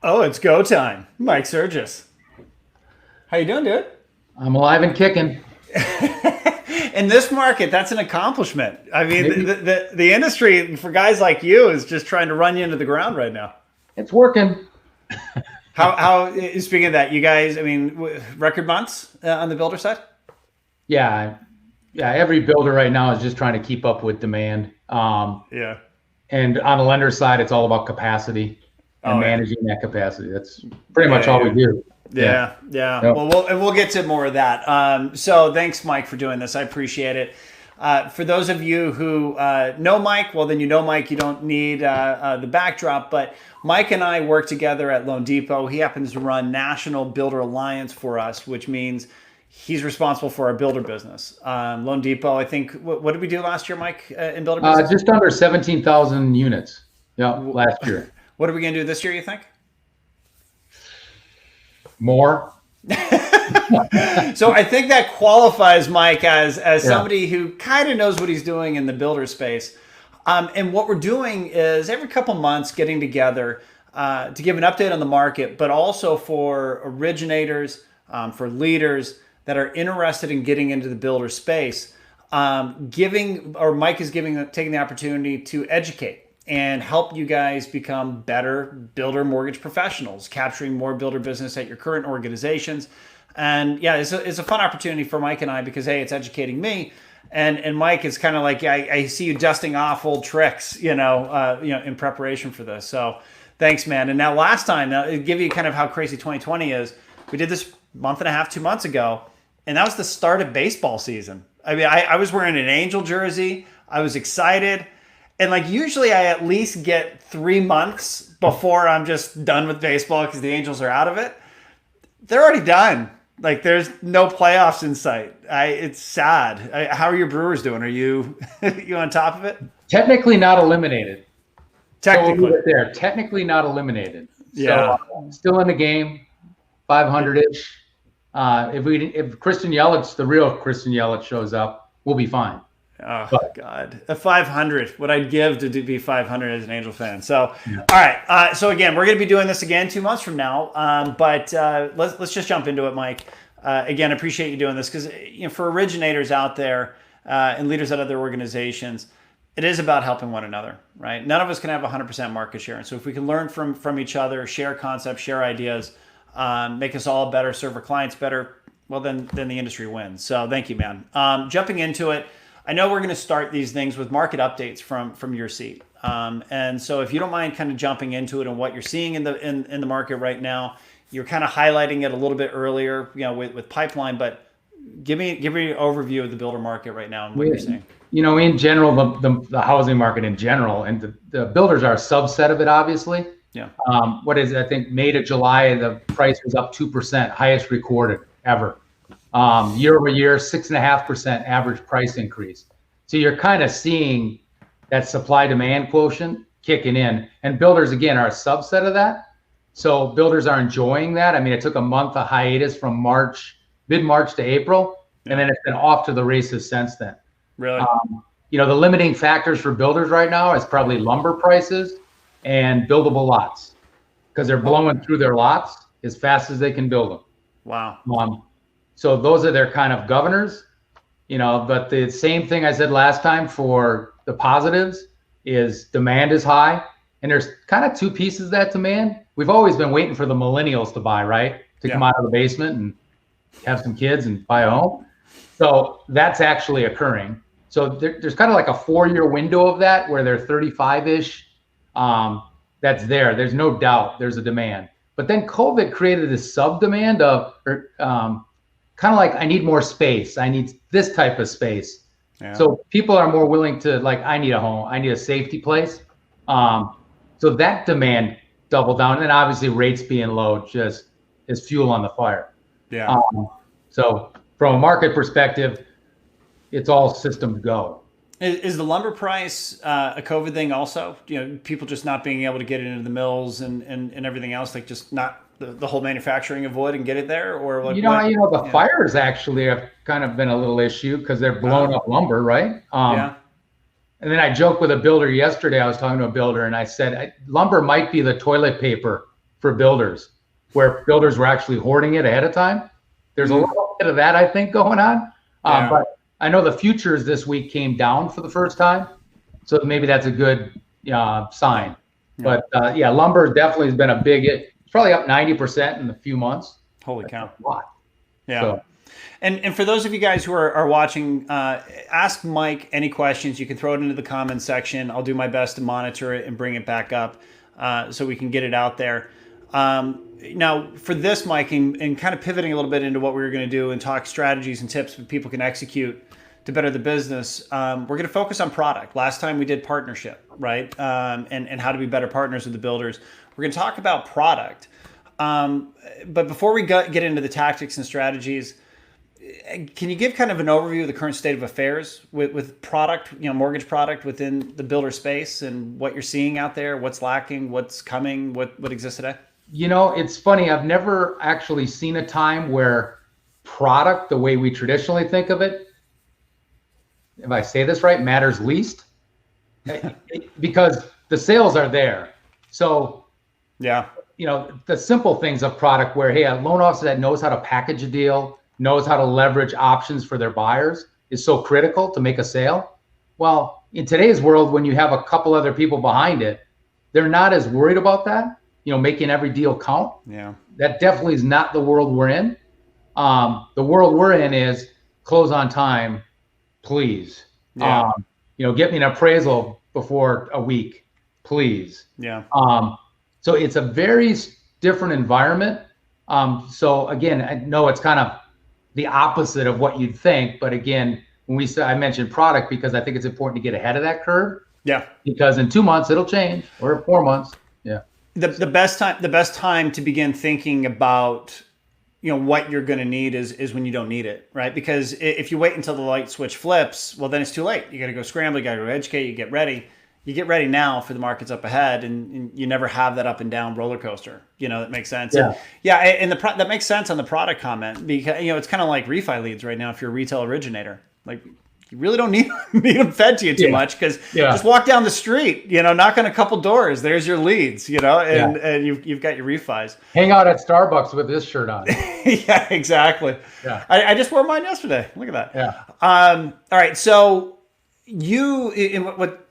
Oh, it's go time. Mike Surgis. How you doing, dude? I'm alive and kicking. In this market, that's an accomplishment. I mean, Maybe the industry for guys like you is just trying to run you into the ground right now. it's working. How speaking of that, you guys, I mean, record months on the builder side? Yeah, yeah. Every builder right now is just trying to keep up with demand. Yeah. And on the lender side, it's all about capacity and Oh yeah. managing that capacity. That's pretty much Yeah, all we yeah. do. Yeah. Yeah, yeah. Yep. Well, we'll get to more of that. So thanks, Mike, for doing this. I appreciate it. For those of you who know Mike, well, then you know Mike. You don't need the backdrop, but Mike and I work together at Loan Depot. He happens to run National Builder Alliance for us, which means he's responsible for our builder business. Loan Depot, I think, what did we do last year, Mike, in builder business? Just under 17,000 units. Yeah, last year. What are we going to do this year, you think? More. So I think that qualifies Mike as Yeah. somebody who kind of knows what he's doing in the builder space. And what we're doing is every couple months getting together to give an update on the market, but also for originators, for leaders that are interested in getting into the builder space. Mike is taking the opportunity to educate and help you guys become better builder mortgage professionals, capturing more builder business at your current organizations. And yeah, it's a fun opportunity for Mike and I because hey, it's educating me, and Mike is kind of like I see you dusting off old tricks, in preparation for this. So thanks, man. And now last time, now to give you kind of how crazy 2020 is, we did this month and a half, 2 months ago, and that was the start of baseball season. I mean, I was wearing an Angel jersey. I was excited. And like usually I at least get 3 months before I'm just done with baseball because the Angels are out of it. They're already done. Like there's no playoffs in sight. It's sad. How are your Brewers doing? Are you you on top of it? Technically not eliminated. So we'll leave Technically, it there. Technically not eliminated. So yeah. still in the game, 500-ish. If Christian Yelich, the real Christian Yelich, shows up, we'll be fine. Oh But God, a 500. What I'd give to be 500 as an Angel fan. So, all yeah. right. So again, we're going to be doing this again 2 months from now. But let's just jump into it, Mike. Again, appreciate you doing this because for originators out there and leaders at other organizations, it is about helping one another, right? None of us can have 100% market share, and so if we can learn from each other, share concepts, share ideas, make us all better, serve our clients better, well, then the industry wins. So thank you, man. Jumping into it. I know we're going to start these things with market updates from your seat, and so if you don't mind, kind of jumping into it and what you're seeing in the market right now. You're kind of highlighting it a little bit earlier, with pipeline, but give me an overview of the builder market right now and what you're seeing. In general, the housing market in general, and the builders are a subset of it, obviously. Yeah, What is it? I think May to July, the price was up 2%, highest recorded ever. Year over year, 6.5% average price increase. So you're kind of seeing that supply demand quotient kicking in, and builders again are a subset of that. So builders are enjoying that. I mean, it took a month of hiatus from mid-March to April, and then it's been off to the races since then. really. The limiting factors for builders right now is probably lumber prices and buildable lots because they're blowing through their lots as fast as they can build them. Wow. So those are their kind of governors, but the same thing I said last time for the positives is demand is high. And there's kind of two pieces of that demand. We've always been waiting for the millennials to buy, right? To come out of the basement and have some kids and buy a home. So that's actually occurring. So there's kind of like a 4-year window of that where they're 35-ish. That's there. There's no doubt there's a demand. But then COVID created this sub-demand of kind of like, I need more space. I need this type of space. Yeah. So people are more willing to I need a home. I need a safety place. So that demand doubled down. And then obviously rates being low just is fuel on the fire. Yeah. So from a market perspective, it's all systems go. Is the lumber price a COVID thing also? People just not being able to get it into the mills and everything else, like just not the whole manufacturing of wood and get it there, or like the fires actually have kind of been a little issue because they're blowing up lumber, right? Yeah. And then I joked with a builder yesterday. I was talking to a builder and I said, lumber might be the toilet paper for builders, where builders were actually hoarding it ahead of time. There's a little bit of that, I think, going on. But I know the futures this week came down for the first time, so maybe that's a good sign. But lumber definitely has been a big. It's probably up 90% in a few months. Holy cow! A lot. Yeah. So, and for those of you guys who are watching, ask Mike any questions. You can throw it into the comments section. I'll do my best to monitor it and bring it back up so we can get it out there. Now, for this, Mike, and kind of pivoting a little bit into what we were going to do and talk strategies and tips that people can execute to better the business, we're going to focus on product. Last time we did partnership, right? And how to be better partners with the builders. We're going to talk about product. But before we get into the tactics and strategies, can you give kind of an overview of the current state of affairs with product, mortgage product within the builder space and what you're seeing out there, what's lacking, what's coming, what exists today? It's funny. I've never actually seen a time where product, the way we traditionally think of it, if I say this right, matters least because the sales are there. So, the simple things of product where, hey, a loan officer that knows how to package a deal, knows how to leverage options for their buyers is so critical to make a sale. Well, in today's world, when you have a couple other people behind it, they're not as worried about that, making every deal count. Yeah. That definitely is not the world we're in. The world we're in is close on time, please. Yeah. Get me an appraisal before a week, please. Yeah. So it's a very different environment. So again, I know it's kind of the opposite of what you'd think, but again, when I mentioned product because I think it's important to get ahead of that curve. Yeah. Because in 2 months it'll change, or 4 months. Yeah. The best time to begin thinking about what you're going to need is when you don't need it, right? Because if you wait until the light switch flips, well, then it's too late. You got to go scramble, you got to go educate, you get ready. You get ready now for the markets up ahead, and you never have that up and down roller coaster. That makes sense. Yeah. And that makes sense on the product comment because it's kind of like refi leads right now. If you're a retail originator, like you really don't need them fed to you too much because just walk down the street, knock on a couple doors. There's your leads, and you've got your refis. Hang out at Starbucks with this shirt on. Yeah, exactly. Yeah. I just wore mine yesterday. Look at that. Yeah. All right. So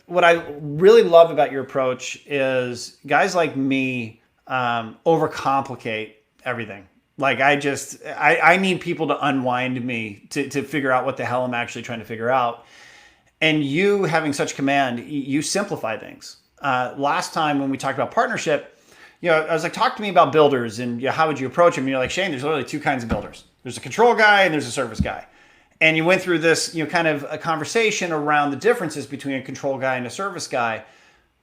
what I really love about your approach is guys like me overcomplicate everything. Like I need people to unwind me to figure out what the hell I'm actually trying to figure out. And you having such command, you simplify things. Last time when we talked about partnership, I was like, talk to me about builders and how would you approach them? And you're like, Shane, there's literally two kinds of builders. There's a control guy and there's a service guy. And you went through this, kind of a conversation around the differences between a control guy and a service guy,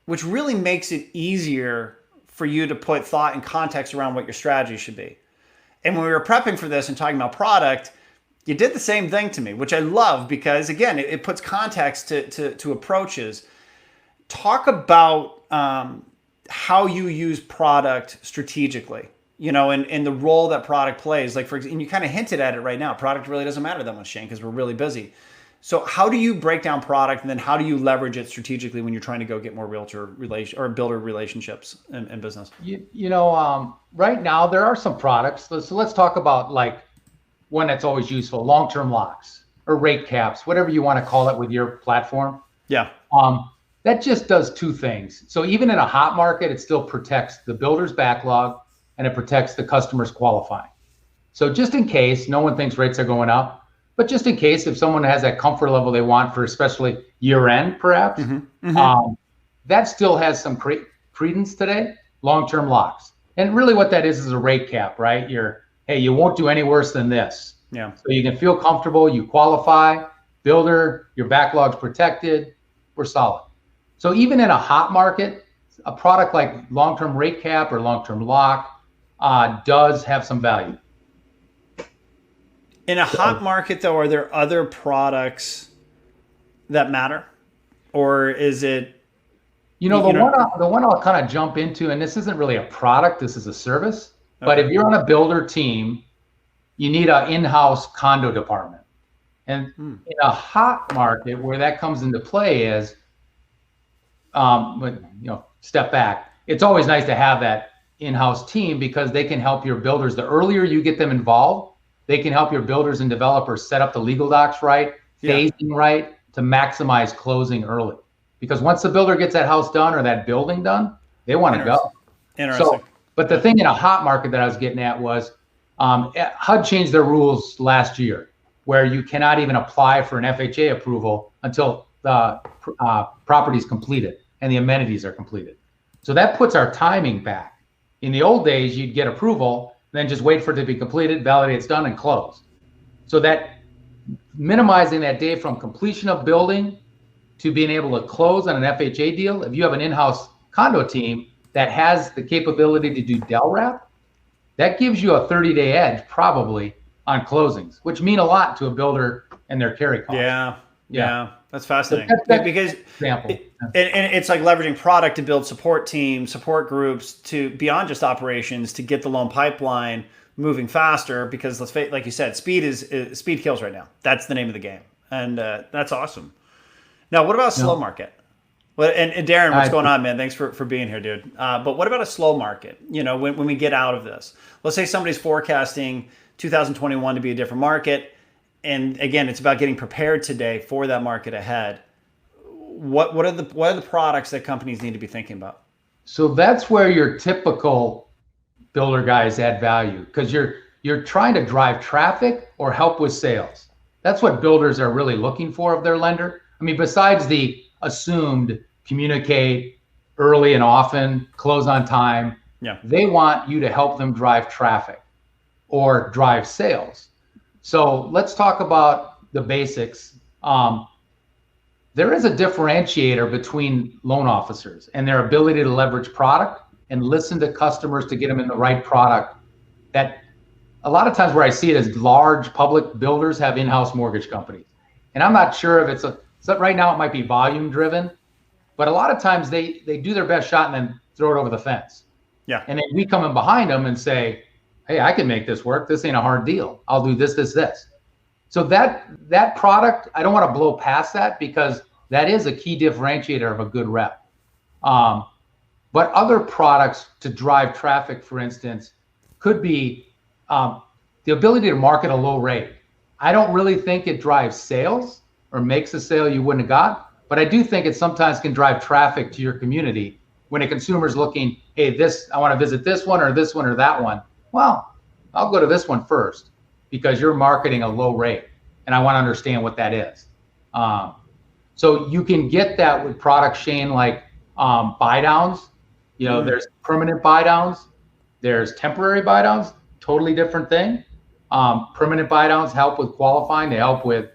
which really makes it easier for you to put thought and context around what your strategy should be. And when we were prepping for this and talking about product, you did the same thing to me, which I love because, again, it puts context to approaches. Talk about how you use product strategically. And the role that product plays. Like, and you kind of hinted at it right now. Product really doesn't matter that much, Shane, because we're really busy. So how do you break down product and then how do you leverage it strategically when you're trying to go get more builder relationships in business? Right now there are some products. So let's talk about like one that's always useful, long-term locks or rate caps, whatever you want to call it with your platform. Yeah. That just does two things. So even in a hot market, it still protects the builder's backlog and it protects the customer's qualifying. So just in case, no one thinks rates are going up, but just in case if someone has that comfort level they want for especially year end, perhaps, that still has some credence today, long-term locks. And really what that is a rate cap, right? You won't do any worse than this. Yeah. So you can feel comfortable, you qualify, builder, your backlog's protected, we're solid. So even in a hot market, a product like long-term rate cap or long-term lock does have some value. In a hot market, though, are there other products that matter, or is it? The one I'll kind of jump into, and this isn't really a product, this is a service. Okay. But if you're on a builder team, you need an in-house condo department. And in a hot market, where that comes into play is, step back. It's always nice to have that in-house team because they can help your builders. The earlier you get them involved, they can help your builders and developers set up the legal docs right, phasing right, to maximize closing early. Because once the builder gets that house done or that building done, they want to go. Interesting. So, but the thing in a hot market that I was getting at was HUD changed their rules last year, where you cannot even apply for an FHA approval until the property is completed and the amenities are completed. So that puts our timing back. In the old days, you'd get approval, then just wait for it to be completed, validate it's done, and close. So that minimizing that day from completion of building to being able to close on an FHA deal, if you have an in-house condo team that has the capability to do Del Wrap, that gives you a 30-day edge probably on closings, which mean a lot to a builder and their carry costs. Yeah. That's fascinating. Because example. And it's like leveraging product to build support teams, support groups to beyond just operations to get the loan pipeline moving faster. Because let's face, like you said, speed kills right now. That's the name of the game, and that's awesome. Now, what about a slow market? And Darren, what's going on, man? Thanks for being here, dude. But what about a slow market? You know, when we get out of this, let's say somebody's forecasting 2021 to be a different market. And again, it's about getting prepared today for that market ahead. What are the products that companies need to be thinking about? So that's where your typical builder guys add value, because you're trying to drive traffic or help with sales. That's what builders are really looking for of their lender. I mean, besides the assumed communicate early and often, close on time, they want you to help them drive traffic or drive sales. So let's talk about the basics. There is a differentiator between loan officers and their ability to leverage product and listen to customers to get them in the right product. That a lot of times where I see it is large public builders have in-house mortgage companies. And I'm not sure if so right now it might be volume driven, but a lot of times they do their best shot and then throw it over the fence. Yeah. And then we come in behind them and say, hey, I can make this work. This ain't a hard deal. I'll do this, this, this. So that product, I don't want to blow past that because that is a key differentiator of a good rep. But other products to drive traffic, for instance, could be the ability to market a low rate. I don't really think it drives sales or makes a sale you wouldn't have got, but I do think it sometimes can drive traffic to your community when a consumer's looking, hey, I want to visit this one or that one. Well, I'll go to this one first because you're marketing a low rate and I want to understand what that is. So you can get that with products, Shane, like buy downs. You know, there's permanent buy downs, there's temporary buy downs, totally different thing. Permanent buy downs help with qualifying, they help with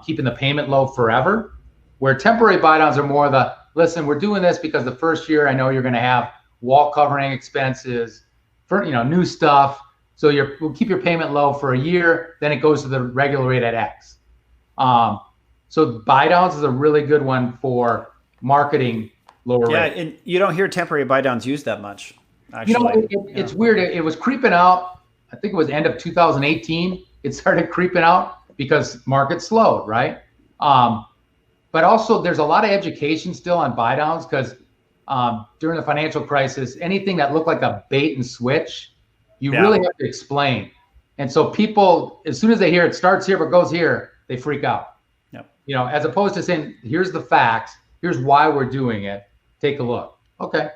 keeping the payment low forever. Where temporary buy downs are more listen, we're doing this because the first year I know you're going to have wall covering expenses, for new stuff. So we'll keep your payment low for a year, then it goes to the regular rate at X. So buy downs is a really good one for marketing lower rate. And you don't hear temporary buy downs used that much. Actually, it's weird. It was creeping out. I think it was end of 2018. It started creeping out because market slowed, right? But also there's a lot of education still on buy downs because during the financial crisis, anything that looked like a bait and switch, you really have to explain. And so people, as soon as they hear it starts here but goes here, they freak out. Yep. As opposed to saying, here's the facts, here's why we're doing it, take a look. Okay.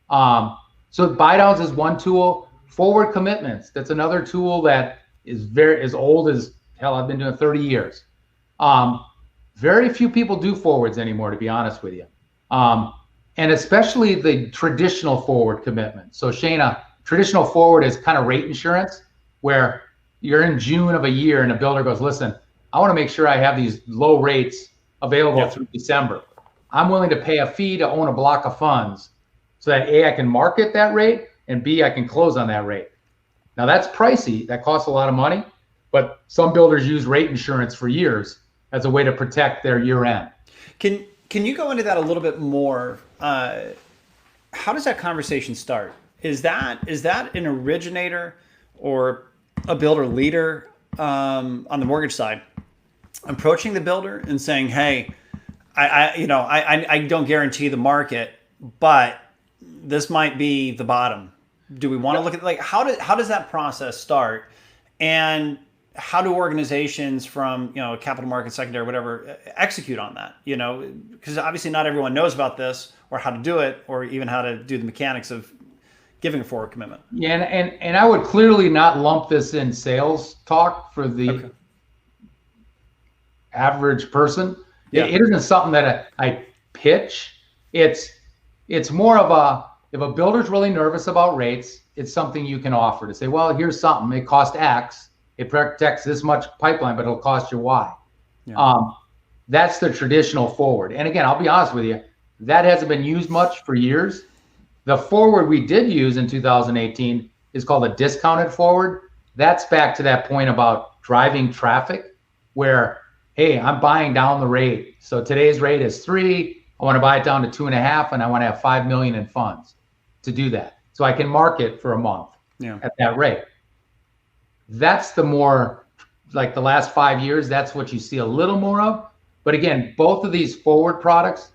So buy downs is one tool. Forward commitments, that's another tool that is very as old as hell. I've been doing 30 years. Very few people do forwards anymore, to be honest with you. And especially the traditional forward commitment. So Shane, a traditional forward is kind of rate insurance where you're in June of a year and a builder goes, listen, I want to make sure I have these low rates available through December. I'm willing to pay a fee to own a block of funds so that A, I can market that rate, and B, I can close on that rate. Now that's pricey, that costs a lot of money, but some builders use rate insurance for years as a way to protect their year end. Can you go into that a little bit more? How does that conversation start? Is that an originator or a builder leader on the mortgage side approaching the builder and saying, hey, I don't guarantee the market, but this might be the bottom. Do we want to look at like how does that process start, and how do organizations from capital market, secondary, whatever, execute on that? Because obviously not everyone knows about this or how to do it or even how to do the mechanics of giving a forward commitment. Yeah, and I would clearly not lump this in sales talk for the average person. Yeah. It isn't something that I pitch. It's more of if a builder's really nervous about rates, it's something you can offer to say, well, here's something. It costs X. It protects this much pipeline, but it'll cost you Y. Yeah. That's the traditional forward. And again, I'll be honest with you, that hasn't been used much for years. The forward we did use in 2018 is called a discounted forward. That's back to that point about driving traffic where, hey, I'm buying down the rate. So today's rate is 3. I want to buy it down to 2.5, and I want to have 5 million in funds to do that. So I can market for a month at that rate. That's the more, like the last 5 years, that's what you see a little more of. But again, both of these forward products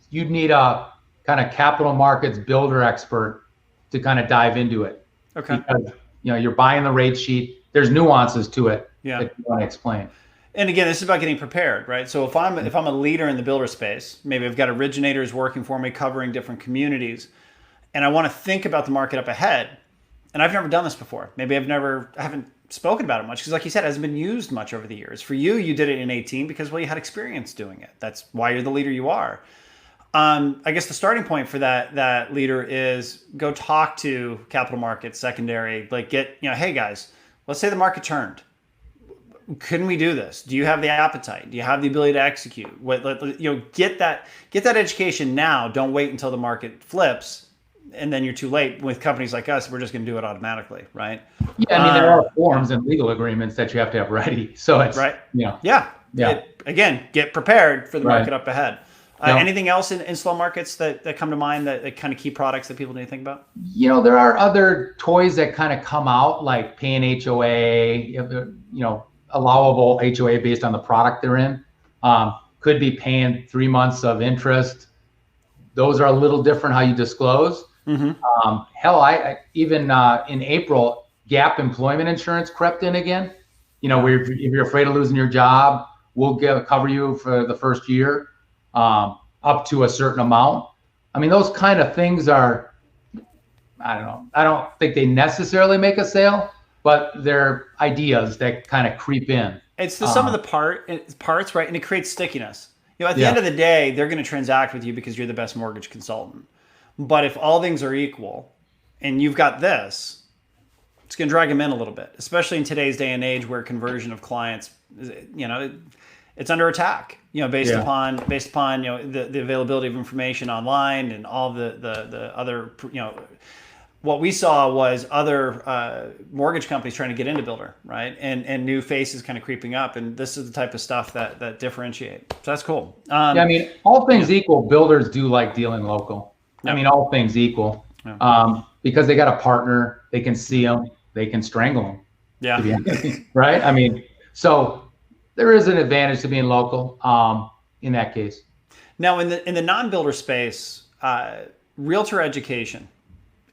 you'd need a kind of capital markets builder expert to kind of dive into it. Okay. Because, you're buying the rate sheet. There's nuances to it that you want to explain. And again, this is about getting prepared, right? So if I'm a leader in the builder space, maybe I've got originators working for me covering different communities, and I want to think about the market up ahead. And I've never done this before. Maybe I haven't spoken about it much because, like you said, it hasn't been used much over the years. For you, you did it in 18 because, well, you had experience doing it. That's why you're the leader you are. I guess the starting point for that leader is go talk to capital markets, secondary, like hey guys, let's say the market turned. Couldn't we do this? Do you have the appetite? Do you have the ability to execute? Get that education now. Don't wait until the market flips and then you're too late. With companies like us, we're just going to do it automatically, right? Yeah, I mean, there are forms and legal agreements that you have to have ready. So it's right. Again, get prepared for the market up ahead. Anything else in slow markets that come to mind that kind of key products that people need to think about? There are other toys that kind of come out, like paying HOA, allowable HOA based on the product they're in. Could be paying 3 months of interest. Those are a little different how you disclose. Mm-hmm. I even in April, gap employment insurance crept in again. Where if you're afraid of losing your job, we'll cover you for the first year. Up to a certain amount. I mean, those kind of things are, I don't know. I don't think they necessarily make a sale, but they're ideas that kind of creep in. It's the sum of the parts, right? And it creates stickiness. At the end of the day, they're going to transact with you because you're the best mortgage consultant. But if all things are equal and you've got this, it's going to drag them in a little bit, especially in today's day and age where conversion of clients, it's under attack, based upon the availability of information online and all the other, what we saw was other mortgage companies trying to get into builder, right? And new faces kind of creeping up. And this is the type of stuff that differentiate. So that's cool. I mean, all things equal, builders do like dealing local. Yep. I mean, all things equal, because they got a partner, they can see them, they can strangle them. Yeah. Right. I mean, so there is an advantage to being local in that case. Now, in the non-builder space, realtor education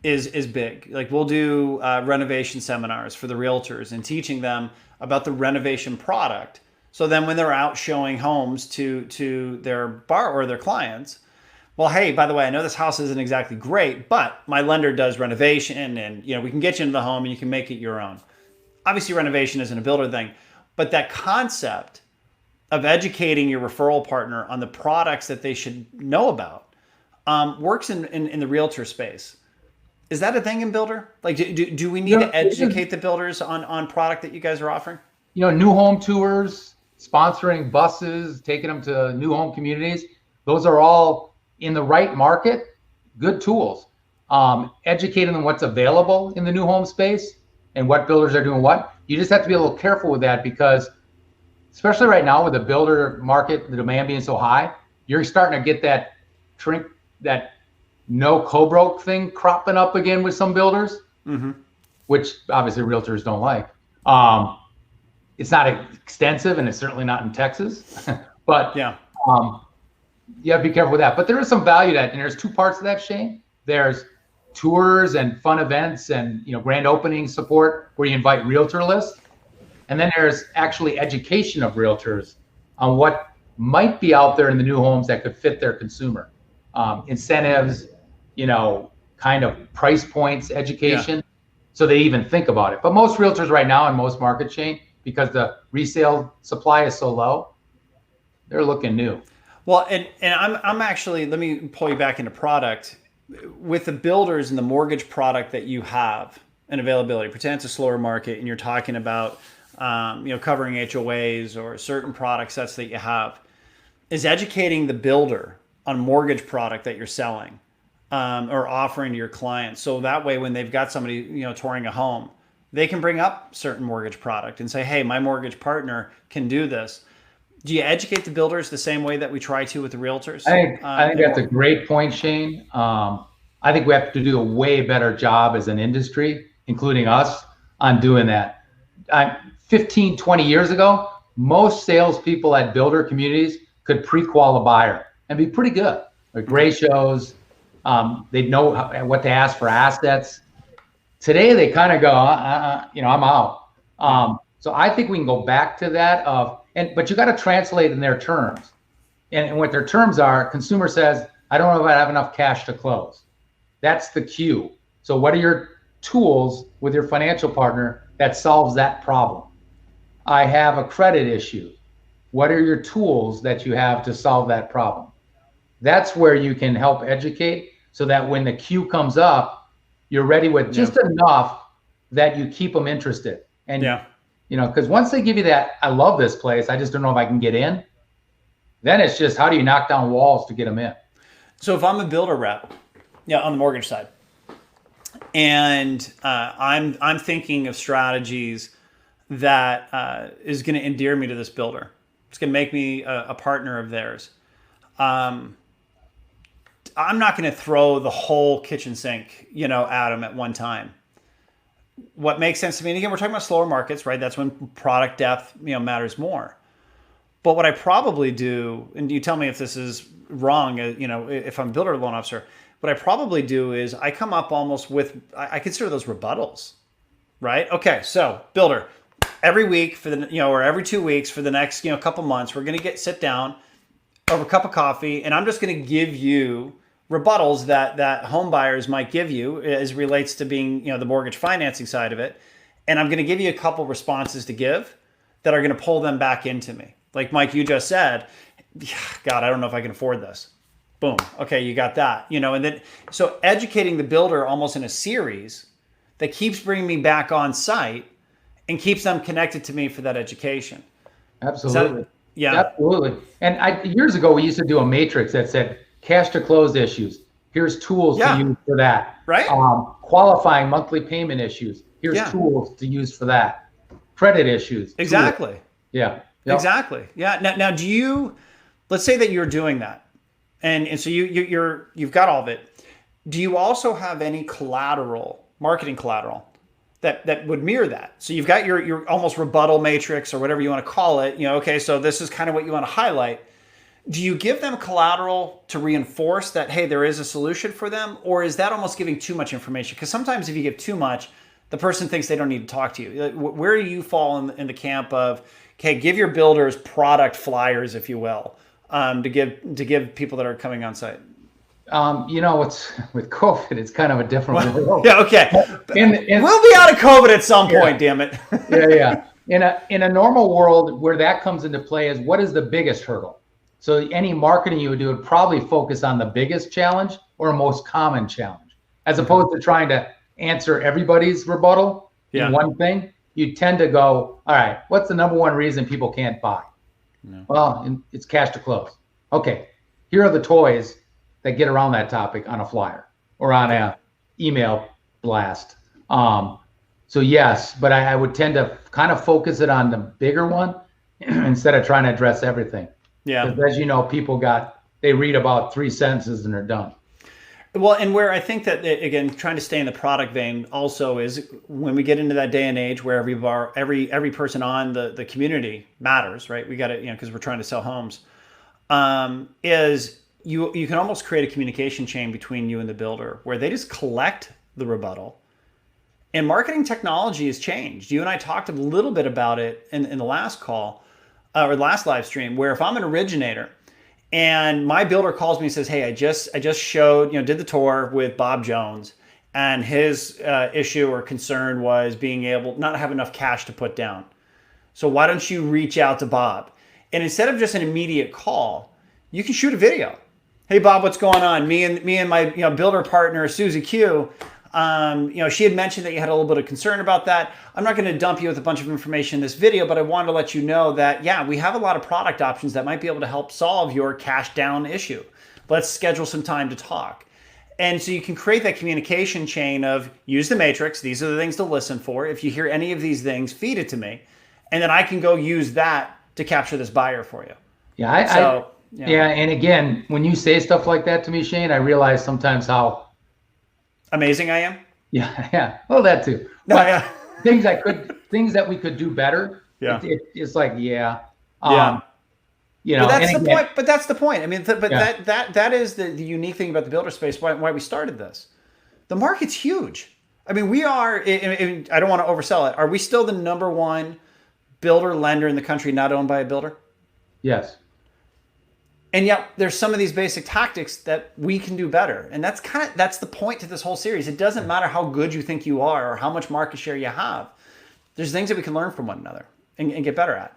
is big. Like we'll do renovation seminars for the realtors and teaching them about the renovation product. So then when they're out showing homes to their bar or their clients, well, hey, by the way, I know this house isn't exactly great, but my lender does renovation and we can get you into the home and you can make it your own. Obviously, renovation isn't a builder thing. But that concept of educating your referral partner on the products that they should know about works in the realtor space. Is that a thing in builder? Like, do we need to educate the builders on product that you guys are offering? New home tours, sponsoring buses, taking them to new home communities. Those are all in the right market, good tools. Educating them what's available in the new home space and what builders are doing what. You just have to be a little careful with that because, especially right now with the builder market, the demand being so high, you're starting to get that no co-broke thing cropping up again with some builders, which obviously realtors don't like. It's not extensive and it's certainly not in Texas, but you have to be careful with that. But there is some value to that, and there's two parts of that, Shane. There's tours and fun events and grand opening support where you invite realtor lists. And then there's actually education of realtors on what might be out there in the new homes that could fit their consumer. Incentives, kind of price points, education, so they even think about it. But most realtors right now in most market chain, because the resale supply is so low, they're looking new. Well, and I'm actually, let me pull you back into product. With the builders and the mortgage product that you have and availability, pretend it's a slower market and you're talking about covering HOAs or certain product sets that you have, is educating the builder on mortgage product that you're selling or offering to your clients. So that way, when they've got somebody, touring a home, they can bring up certain mortgage product and say, hey, my mortgage partner can do this. Do you educate the builders the same way that we try to with the realtors? I think that's a great point, Shane. I think we have to do a way better job as an industry, including us, on doing that. 15, 20 years ago, most salespeople at builder communities could pre-qual a buyer and be pretty good. Like ratios, they'd know what to ask for assets. Today, they kind of go, I'm out. So I think we can go back to that but you got to translate in their terms. And what their terms are, consumer says, I don't know if I have enough cash to close. That's the cue. So what are your tools with your financial partner that solves that problem? I have a credit issue. What are your tools that you have to solve that problem? That's where you can help educate so that when the queue comes up, you're ready with just enough that you keep them interested. And because once they give you that, I love this place, I just don't know if I can get in, then it's just how do you knock down walls to get them in? So if I'm a builder rep, on the mortgage side, and I'm thinking of strategies that is going to endear me to this builder, it's going to make me a partner of theirs. I'm not going to throw the whole kitchen sink, at them at one time. What makes sense to me, and again, we're talking about slower markets, right? That's when product depth, matters more. But what I probably do, and you tell me if this is wrong, if I'm a builder loan officer, what I probably do is I come up almost with, I consider those rebuttals, right? Okay, so builder, every week for the, or every 2 weeks for the next, couple months, we're going to sit down over a cup of coffee, and I'm just going to give you rebuttals that home buyers might give you as relates to being, the mortgage financing side of it. And I'm going to give you a couple responses to give that are going to pull them back into me. Like Mike, you just said, God, I don't know if I can afford this. Boom. Okay, you got that. And then, so educating the builder almost in a series that keeps bringing me back on site and keeps them connected to me for that education. Absolutely. Absolutely. And years ago, we used to do a matrix that said cash to close issues. Here's tools to use for that. Right. Qualifying monthly payment issues. Here's tools to use for that. Credit issues. Exactly. Tools. Yeah. Yep. Exactly. Yeah. Now, do you? Let's say that you're doing that, and so you've got all of it. Do you also have any collateral, marketing collateral, that would mirror that? So you've got your almost rebuttal matrix or whatever you want to call it. Okay, so this is kind of what you want to highlight. Do you give them collateral to reinforce that, hey, there is a solution for them? Or is that almost giving too much information? Because sometimes if you give too much, the person thinks they don't need to talk to you. Where do you fall in the camp of, okay, give your builders product flyers, if you will, to give people that are coming on site? It's with COVID, it's kind of a different world. Yeah, okay. We'll be out of COVID at some point, damn it. Yeah. In a normal world where that comes into play is what is the biggest hurdle? So any marketing you would do would probably focus on the biggest challenge or most common challenge, as opposed to trying to answer everybody's rebuttal in one thing. You tend to go, all right, what's the number one reason people can't buy? No. Well, it's cash to close. Okay, here are the toys that get around that topic on a flyer or on an email blast. So yes, but I would tend to kind of focus it on the bigger one instead of trying to address everything. Yeah. Because as you know, people they read about 3 sentences and they're done. Well, and where I think that, again, trying to stay in the product vein also is when we get into that day and age where every person on the community matters, right? We got to, because we're trying to sell homes, is you can almost create a communication chain between you and the builder where they just collect the rebuttal. And marketing technology has changed. You and I talked a little bit about it in the last call or the last live stream, where if I'm an originator and my builder calls me and says, "Hey, I just showed, did the tour with Bob Jones, and his issue or concern was being able not have enough cash to put down. So why don't you reach out to Bob?" And instead of just an immediate call, you can shoot a video. "Hey Bob, what's going on? Me and my builder partner Susie Q. She had mentioned that you had a little bit of concern about that. I'm not going to dump you with a bunch of information in this video, but I wanted to let you know that, yeah, we have a lot of product options that might be able to help solve your cash down issue. Let's schedule some time to talk." And so you can create that communication chain of use the matrix. These are the things to listen for. If you hear any of these things, feed it to me. And then I can go use that to capture this buyer for you. Yeah. Yeah. And again, when you say stuff like that to me, Shane, I realize sometimes how amazing I am. Yeah. Yeah. Well, that too. No, yeah. things that we could do better. Yeah. It's like, yeah. Yeah. But that's the point. But that's the point. I mean, that is the unique thing about the builder space. Why we started this. The market's huge. I mean, we are. I don't want to oversell it. Are we still the number one builder lender in the country not owned by a builder? Yes. And yet there's some of these basic tactics that we can do better. And that's the point to this whole series. It doesn't matter how good you think you are or how much market share you have. There's things that we can learn from one another and get better at.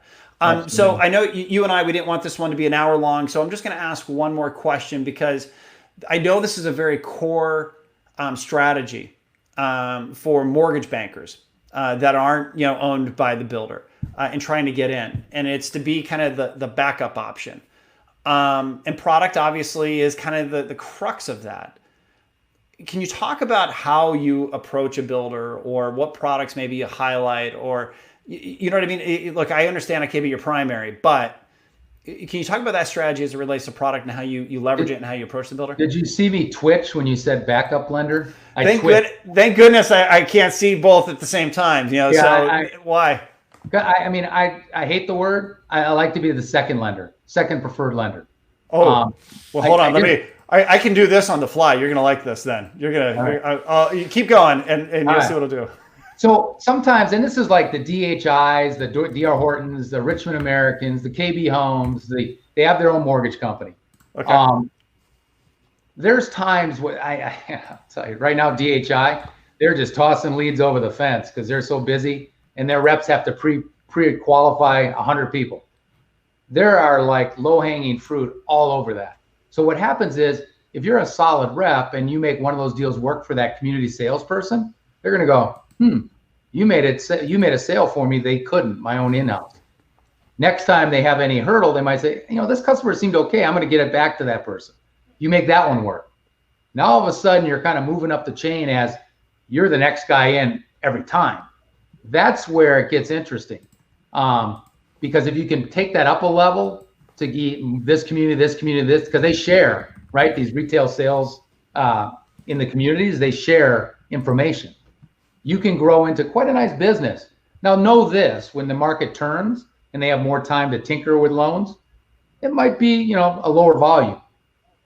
So I know you and I, we didn't want this one to be an hour long. So I'm just going to ask one more question, because I know this is a very core strategy for mortgage bankers that aren't owned by the builder and trying to get in. And it's to be kind of the backup option. And product obviously is kind of the crux of that. Can you talk about how you approach a builder, or what products maybe you highlight, or you know what I mean? Look, I understand I can't be your primary, but can you talk about that strategy as it relates to product and how you leverage it and how you approach the builder? Did you see me twitch when you said backup lender? Thank goodness I can't see both at the same time. Why? I mean, I hate the word. I like to be the second preferred lender. Well, hold on. I can do this on the fly. You're going to like this then. You keep going and you'll see what I'll do. So sometimes, and this is like the DHIs, the DR Hortons, the Richmond Americans, the KB Homes, they have their own mortgage company. Okay. There's times when I'll tell you right now, DHI, they're just tossing leads over the fence because they're so busy, and their reps have to pre-qualify 100 people. There are like low-hanging fruit all over that. So what happens is, if you're a solid rep and you make one of those deals work for that community salesperson, they're going to go, you made a sale for me. They couldn't, my own in-house. Next time they have any hurdle, they might say, this customer seemed okay. I'm going to get it back to that person. You make that one work. Now all of a sudden you're kind of moving up the chain as you're the next guy in every time. That's where it gets interesting. Because if you can take that up a level to get this community, because they share, right? These retail sales in the communities, they share information. You can grow into quite a nice business. Now know this, when the market turns and they have more time to tinker with loans, it might be, a lower volume.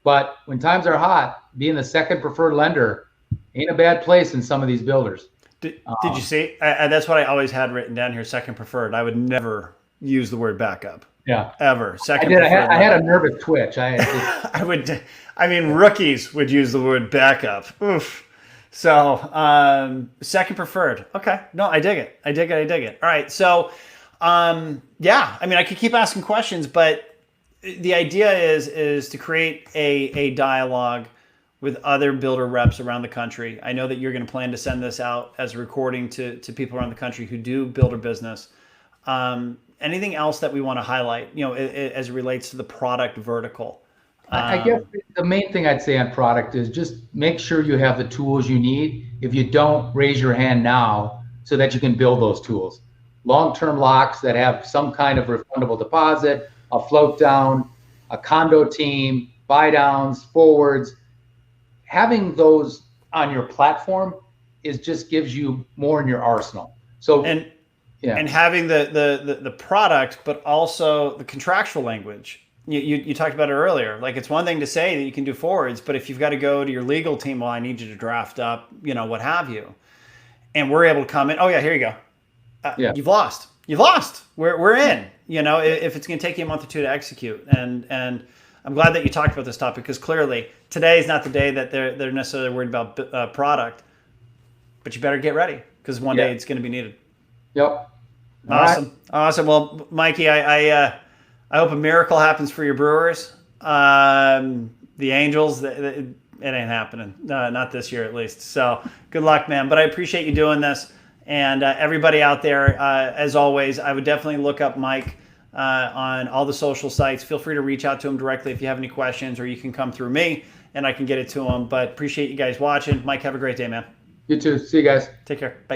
But when times are hot, being the second preferred lender ain't a bad place in some of these builders. Did you see? That's what I always had written down here, second preferred. I would never use the word backup. Yeah. Ever. Second preferred. I had a nervous twitch. Rookies would use the word backup. Oof. So, second preferred. Okay. No, I dig it. All right. So, I could keep asking questions, but the idea is to create a dialogue with other builder reps around the country. I know that you're going to plan to send this out as a recording to people around the country who do builder business. Anything else that we want to highlight, as it relates to the product vertical? I guess the main thing I'd say on product is just make sure you have the tools you need. If you don't, raise your hand now so that you can build those tools. Long-term locks that have some kind of refundable deposit, a float down, a condo team, buy downs, forwards. Having those on your platform just gives you more in your arsenal. So and having the product, but also the contractual language you talked about it earlier. Like, it's one thing to say that you can do forwards, but if you've got to go to your legal team, well, I need you to draft up, what have you, and we're able to come in. Oh yeah, here you go. Yeah. You've lost. We're in. If it's going to take you a month or two to execute, and I'm glad that you talked about this topic, because clearly today is not the day that they're necessarily worried about product, but you better get ready, because one day it's going to be needed. Yep. Awesome. Well, Mikey, I hope a miracle happens for your Brewers. The Angels, it ain't happening. Not this year, at least. So good luck, man. But I appreciate you doing this. And everybody out there, as always, I would definitely look up Mike on all the social sites. Feel free to reach out to him directly if you have any questions, or you can come through me and I can get it to him. But appreciate you guys watching. Mike, have a great day, man. You too. See you guys. Take care. Bye.